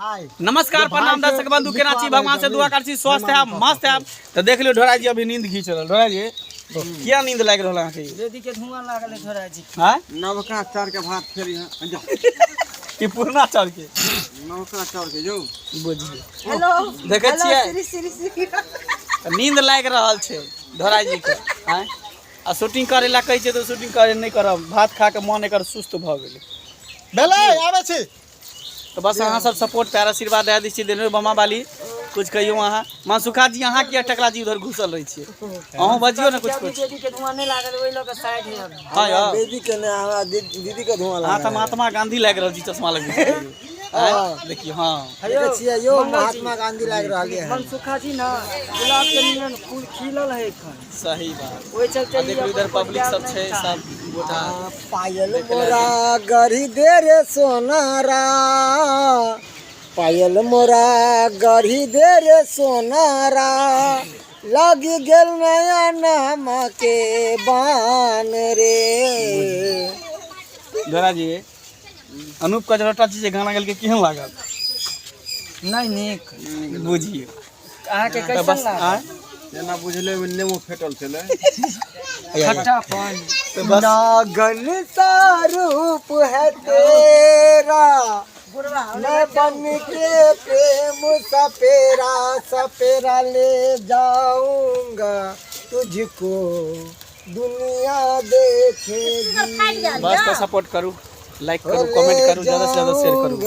नमस्कार प्रणाम दर्शक बंधु के नाची भगवान से दुआ कर छी स्वस्थ है मस्त है। तो देख लियो ढोरा जी अभी नींद घींच रहल। ढोरा जी क्या नींद लाग रहल अहाँ के? रेडी के धुआं लागल है ढोरा जी। हां नवका चार के भात फेर यहां जा ई पुरना चाउर के नवका चार के जो बुझिए। हेलो देखे छियै श्री नींद लाग रहल छै ढोरा जी के। हां आ शूटिंग करे ला कहै छै तो शूटिंग करे नहीं करब। भात खा के मन एकर सुस्त भ गेलै बेले आबै छी। तो बस अहाँ सब सपोर्ट प्यार आशीर्वाद दे दी छी। देने बमा वाली कुछ कहियो अहाँ मां सुखा जी अहाँ की टकला जी उधर घुसल रही छी। अहूं बजियो ना कुछ कुछ। रेडी के धुआं नहीं लागल ओइ लोग साइड है। हां यार बेबी के ने हमरा दीदी के धुआं हां त महात्मा गांधी लाग रहल जी चश्मा लगे। हां देखियो हां देखे छियै यो महात्मा गांधी लाग रहल है। मन सुखा जी ना गुलाब के नियन फूल खिलल है एखन। सही बात। ओइ चलते देखियो इधर पब्लिक सब छै सब गोटा पायल मोरा गढ़ी दे रे सोनारा, पायल मोरा गढ़ी दे रे सोनारा, लगी गेल नया नाम के बान रे। ढोरा जी अनूप कजरटा जी गाना गेल के केहन लागल? नहीं निक बुझिए अहाँ के तो कैसन बस लागल? जेना बुझले में नेमो फेटल छले खट्टापन तो बस नागन सा रूप है तेरा, मैं बन के प्रेम सपेरा सपेरा ले जाऊंगा तुझको दुनिया देखेगी। बस तो सपोर्ट करू, लाइक करू, कमेंट करू, ज़्यादा से ज़्यादा शेयर करू।